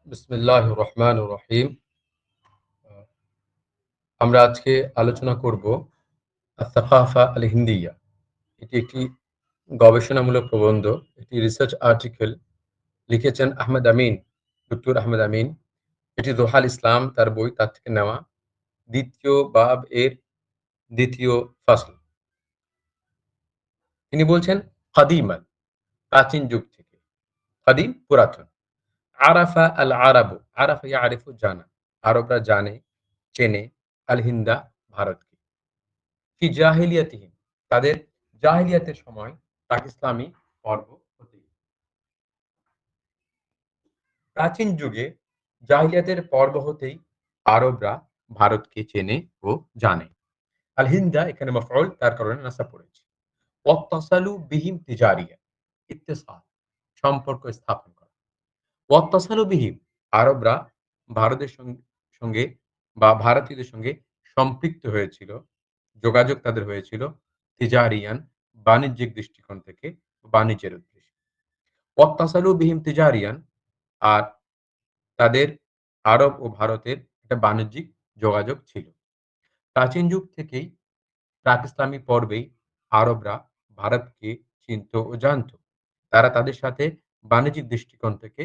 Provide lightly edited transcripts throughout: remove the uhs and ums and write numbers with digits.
বিসমিল্লাহির রহমানির রহিম। আমরা আজকে আলোচনা করব আস-সাকাফা আল-হিন্দিয়া। এটি একটি গবেষণামূলক প্রবন্ধ, একটি রিসার্চ আর্টিকেল লিখেছেন আহমেদ আমিন, ডক্টর আহমেদ আমিন। এটি রোহাল ইসলাম তার বই তার থেকে নেওয়া। দ্বিতীয় বাব এর দ্বিতীয় ফাসল। তিনি বলছেন কাদিমান, প্রাচীন যুগ থেকে। কাদিম পুরাতন। আরাফা আল আরাবু, আরাফা ইয়ারিফু জানা, আরবরা জানে, চেনে, আল হিন্দা ভারতকে। ফি জাহিলিয়াতিহিম, তাদের জাহিলিয়াতের সময় প্রাক ইসলামী পর্ব হতে। প্রাচীন যুগে জাহিলিয়াতের পর্ব হতেই আরবরা ভারতকে চেনে ও জানে। আল হিন্দা এখানে মফউল, তার কারণে নাসাব পড়েছে। ওয়াত্তাসালু বিহিম তিজারিয়া, ইত্তিসাল সম্পর্ক স্থাপন করা। ওয়াত্তাসালু বিহিম, আরবরা ভারতের সঙ্গে বা ভারতীয়দের সঙ্গে সম্পৃক্ত হয়েছিল, যোগাযোগ তাদের হয়েছিল তিজারিয়ান, বাণিজ্যিক দৃষ্টিকোণ থেকে, বাণিজ্যের উদ্দেশ্যে। ওয়াত্তাসালু বিহিম তিজারিয়ান, আর তাদের আরব ও ভারতের একটা বাণিজ্যিক যোগাযোগ ছিল। প্রাচীন যুগ থেকেই প্রাক ইসলামী পর্বেই আরবরা ভারতকে চিনত ও জানত। তারা তাদের সাথে বাণিজ্যিক দৃষ্টিকোণ থেকে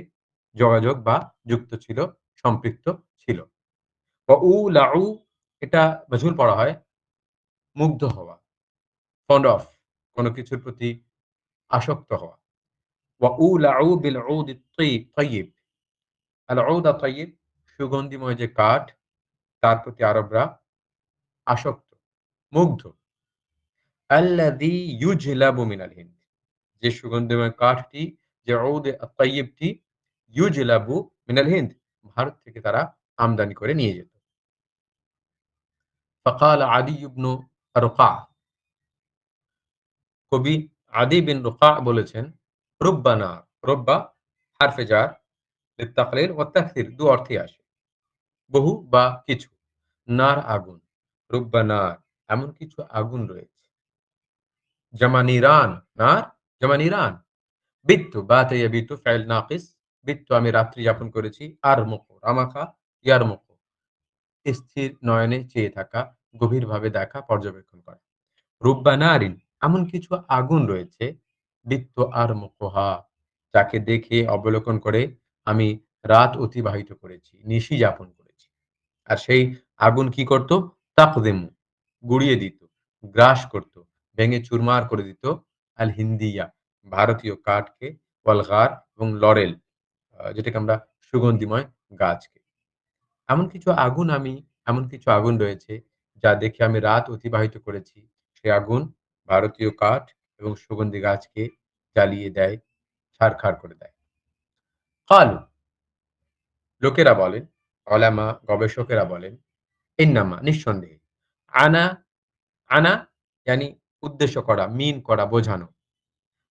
যোগাযোগ বা যুক্ত ছিল, সম্পৃক্ত ছিল। ওয়াউলাউ, এটা মাজহুর পড়া হয়, মুগ্ধ হওয়া, ফন্ড অফ, কোন কিছুর প্রতি আসক্ত হওয়া। ওয়াউলাউ বিল উদ তাইয়িব, আল উদ তাইয়িব, সুগন্ধিময় যে কাঠ, তার প্রতি আরবরা আসক্ত, মুগ্ধ। আল্লাযী ইউজলাবু মিনাল হিন্দ, যে সুগন্ধিময় কাঠটি, যে উদ তাইয়িবটি, ইউজলাবু মিনাল হিন্দ, ভারত থেকে তারা আমদানি করে নিয়ে যেত। ফাকাল আদি ইবনু রুকা, কবি আদি বিন রুকা বলেছেন, রুব্বানা, রব্বা হারফে জার, লিত্তাকলিল ওয়াত তাকসীর, দু অর্থে আসে, বহু বা কিছু। নার আগুন, রুব্বানার, এমন কিছু আগুন রয়েছে। জামানিরান, নার জামানিরান। বিত্তু, বাতা ইয়াবিতু ফাইল নাকিস, বিত্তু আমি রাত্রি যাপন করেছি, আরমুকু রামাখা, ইয়ারমুকু স্থির নয়নে চেয়ে থাকা, গভীরভাবে দেখা, পর্যবেক্ষণ করা। রুব্বানারিন, এমন কিছু আগুন রয়েছে, বিত্ত আর মুকহা, যাকে দেখে অবলোকন করে আমি রাত অতিবাহিত করেছি, নিশি যাপন করেছি। আর সেই আগুন কি করত? তাকদিমু, গুড়িয়ে দিত, গ্রাস করত, ভেঙে চুরমার করে দিত আল হিন্দিয়া, ভারতীয় কাঠকে, ওয়াল গার, এবং লরেল, যেটাকে আমরা সুগন্ধিময় গাছকে। এমন কিছু আগুন আমি এমন কিছু আগুন রয়েছে যা দেখে আমি রাত অতিবাহিত করেছি। সে আগুন ভারতীয় কাঠ এবং সুগন্ধি গাছকে জ্বালিয়ে দেয়, ছারখার করে দেয়। ক্বালু, লোকেরা বলেন, উলামা গবেষকেরা বলেন, ইন্নামা নিঃসন্দেহে, আনা আনা ইয়ানি উদ্দেশ্য করা, মিন করা, বোঝানো।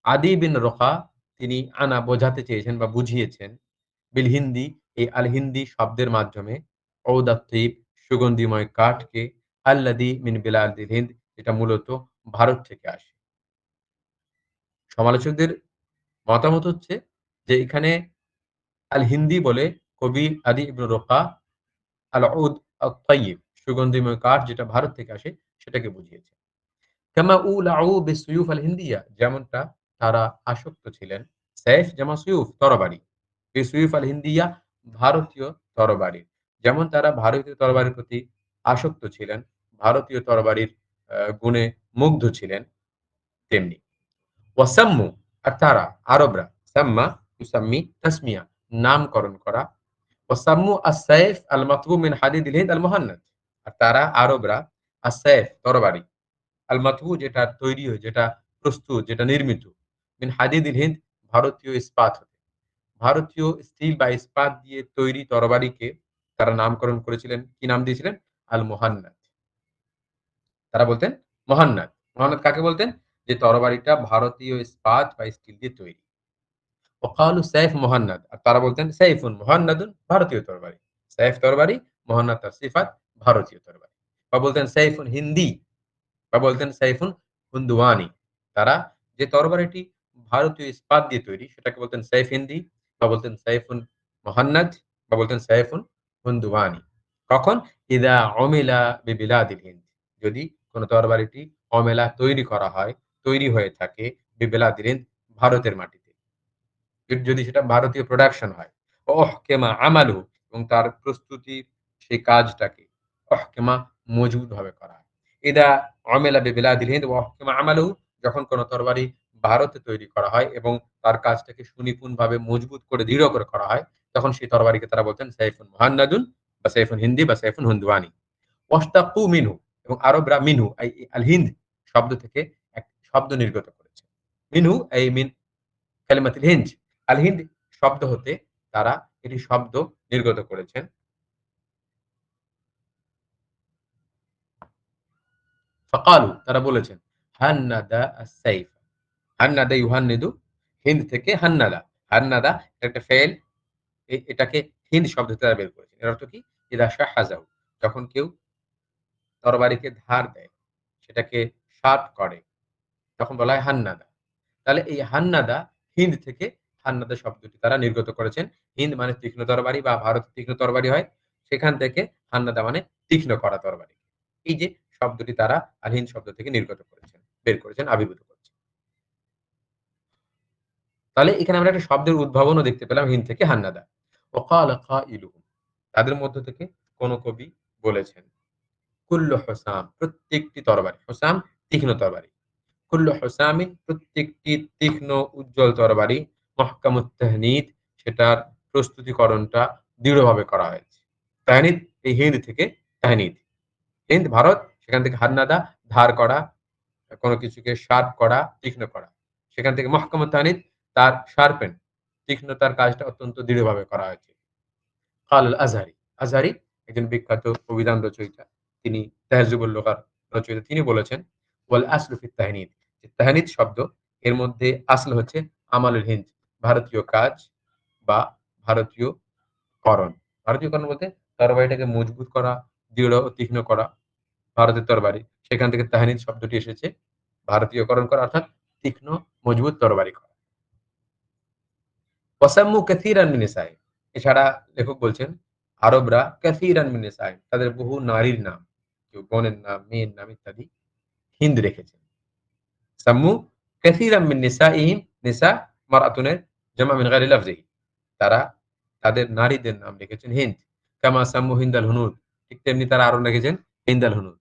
আদি বিন রোকা, তিনি আনা বোঝাতে চেয়েছেন বা বুঝিয়েছেন, বিল হিন্দি, এই আল হিন্দি শব্দের মাধ্যমে, ঔদাত তৈব, সুগন্ধিময় কাঠকে, আল্লাদি মিন বিলাদিল হিন্দ, এটা মূলত ভারত থেকে আসে। সমালোচকদের মতামত হচ্ছে যে এখানে আল হিন্দি বলে কবি আদি ইবনে রোকা আল উদ আত-তাইয়িব, সুগন্ধিময় কাঠ যেটা ভারত থেকে আসে, সেটাকে বুঝিয়েছে। কামা উলাউ বিসসুয়ুফ আল হিন্দিয়া, যেমনটা তারা আসক্ত ছিলেন, সাইফ জামা সুয়ুফ, তরবারি, বিসসুয়ুফ আল হিন্দিয়া, ভারতীয় তরবারির, যেমন তারা ভারতীয় তরবারির প্রতি আসক্ত ছিলেন, ভারতীয় তরবারির গুণে মুগ্ধ ছিলেন, তেমনি। ওয়াসাম্মু, আর তারা আরবরা, সাম্মা ইউসাম্মি তাসমিয়া, নামকরণ করা। ওয়াসাম্মু আস-সাইফ আল মাতবু মিন হাদিদিল হিন্দ আল মুহান্নাদ, আর তারা আরবরা আস-সাইফ তরবারি, আল মাতবু যেটা তৈরি হয়, যেটা প্রস্তুত, যেটা নির্মিত, মিন হাদিদিল হিন্দ, ভারতীয় ইস্পাত হতে, ভারতীয় স্টিল বা ইস্পাত দিয়ে তৈরি তরবারিকে তারা নামকরণ করেছিলেন, কি নাম দিয়েছিলেন? আল মুহান্নাদ। তারা বলতেন মহান্নাদ। মহান্নাদ কাকে বলতেন? যে তরবারিটা ভারতীয় ইস্পাত বা স্টিল দিয়ে তৈরি। ওয়াকালু সাইফ মুহান্নাদ, আর তারা বলতেন সাইফুন মুহান্নাদুন, ভারতীয় তরবারি। সাইফ তরবারি, মুহান্নাদ তার সিফাত, ভারতীয় তরবারি। বা বলতেন সাইফুন হিন্দি, বা বলতেন সাইফুন হুন্দুয়ানি। তারা যে তরবারিটি ভারতীয় ইস্পাত দিয়ে তৈরি, সেটাকে বলতেন সাইফ হিন্দি, বা বলতেন সাইফুন মুহান্নাদ, বা বলতেন সাইফুন হুন্দওয়ানি। কখন? ইদা উমিলা বিবিলাদিল হিন্দ। যদি কোন তরবারিটি অমেলা তৈরি করা হয়, তৈরি হয়ে থাকে বিবিলাদিল হিন্দ ভারতের মাটিতে। যদি সেটা ভারতীয় প্রোডাকশন হয়। ওহকেমা আমালুহু এবং তার প্রস্তুতির সেই কাজটাকে ওহকেমা মজবুতভাবে করা হয়। ইদা উমিলা বিবিলাদিল হিন্দ ওয়াহকেমা আমালুহু যখন কোন তরবারি ভারতে তৈরি করা হয় এবং তার কাজটাকে সুনিপুণভাবে মজবুত করে দৃঢ় করে করা হয়, তখন সেই তরবারিকে তারা বলতেন সাইফুন মুহান্নাদুন বা সাইফুন হিন্দি বা সাইফুন হুন্দওয়ানি। ওয়াশতাক্কু মিনহু এবং আরবরা মিনহু আল হিন্দ শব্দ থেকে এক শব্দ নির্গত করেছে। মিনহু এই মিন কালিমাতুল হিন্দ। আল হিন্দ শব্দ হতে তারা এটি শব্দ নির্গত করেছেন। ফাকালু তারা বলেছেন হান্নাদা আস-সাইফ। হান্নাদা ইউহান্নিদু হিন্দ থেকে হান্নাদা। হান্নাদা এটা একটা ফেইল এটাকে হিন্দ শব্দ থেকে তারা বের করেছেন। এর অর্থ কি? ইদা শাহাযাহু যখন কেউ তরবারিকে ধার দেয়, সেটাকে শার্প করে, তখন বলা হয় হান্নাদা। তাহলে এই হান্নাদা হিন্দ থেকে হান্নাদা শব্দটি তারা নির্গত করেছেন। হিন্দ মানে তীক্ষ্ণ তরবারি বা ভারতে তীক্ষ্ণ তরবারি হয়। সেখান থেকে হান্নাদা মানে তীক্ষ্ণ করা তরবারি। এই যে শব্দটি তারা আল হিন্দ শব্দ থেকে নির্গত করেছেন, বের করেছেন, আবির্ভূত করেছেন। তাহলে এখানে আমরা একটা শব্দের উদ্ভাবনও দেখতে পেলাম হিন্দ থেকে হান্নাদা। ওয়াকালা কাইলুহুম তাদের মধ্য থেকে কোন কবি বলেছেন, কুল্লু হুসাম প্রত্যেকটি তরবারি, হুসাম তীক্ষ্ণ তরবারি। কুল্লু হুসামিন প্রত্যেকটি তীক্ষ্ণ উজ্জ্বল তরবারি, মহকামুত তাহনিদ সেটার প্রস্তুতিকরণটা দৃঢ়ভাবে করা হয়েছে। তাহনিদ এই হিন্দ থেকে তাহনিদ। হিন্দ ভারত, সেখান থেকে হান্নাদা ধার করা, কোন কিছুকে শার্প করা, তীক্ষ্ণ করা। সেখান থেকে মহকামুত তাহনিদ তার শার্পেন, তীক্ষ্ণতার কাজটা অত্যন্ত দৃঢ়ভাবে করা হয়েছে। কাল আল আজহারি, আজহারি একজন বিখ্যাত অভিধান রচয়িতা। তিনি তাহযুবুল লুগার রচয়িতা। তিনি বলেছেন, ওয়াল আসলু ফিত তাহনিদ। যে তাহনিদ শব্দ এর মধ্যে আসল হচ্ছে আমালুল হিন্দ, ভারতীয় কাজ বা ভারতীয় করণ। ভারতীয় করণ বলতে তরবারিটাকে মজবুত করা, দৃঢ় ও তীক্ষ্ণ করা, ভারতের তরবারি। সেখান থেকে তাহনিদ শব্দটি এসেছে। ভারতীয়করণ করা অর্থাৎ তীক্ষ্ণ মজবুত তরবারি করা। ওয়াসাম্মু কাসীরান মিন নিসাইহিম এছাড়া লেখক বলছেন আরবরা কাসীরান মিন নিসাইহিম তাদের বহু নারীর নাম, কেউ বোনের নাম, মেয়ের নাম ইত্যাদি হিন্দ রেখেছেন। সাম্মু কাসীরাম মিন নিসাইহিম নিসা মারআতুনের জামা মিন গায়রি লাফজিহি তারা তাদের নারীদের নাম রেখেছেন হিন্দ। কামা সাম্মু হিন্দাল হুনুদ ঠিক তেমনি তারা আরো রেখেছেন হিন্দাল হুনুদ।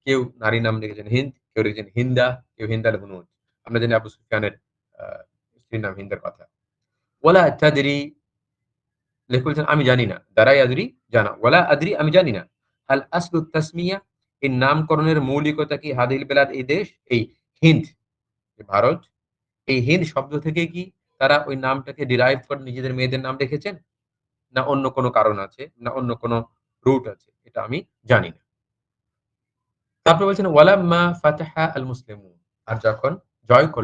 কেউ নারী নাম রেখেছেন হিন্দ, কেউ রেখেছেন হিন্দা, কেউ হিন্দাল হুনুদ। আমরা জানি আবু সুফিয়ানের আ স্ত্রীর নাম হিন্দার কথা। ওয়ালা তাদরি লেখক বলছেন আমি জানি না। দারাই আদরি জানা। ওয়ালা আদরি আমি জানি না। আল আসলু তাসমিয়া এর নামকরণের মৌলিকতা কি হাদিল বেলাদ এই দেশ এই হিন্দ ভারত এই হিন্দ শব্দ থেকে কি তারা ওই নামটাকে ডিরাইভ করে নিজেদের মেয়েদের নাম রেখেছেন? না অন্য কোনো কারণ আছে, না অন্য কোনো রুট আছে? এটা আমি জানি না। তারপরে বলছেন ওয়ালাম্মা ফাতাহা আল মুসলিমুন আর যখন জয় করল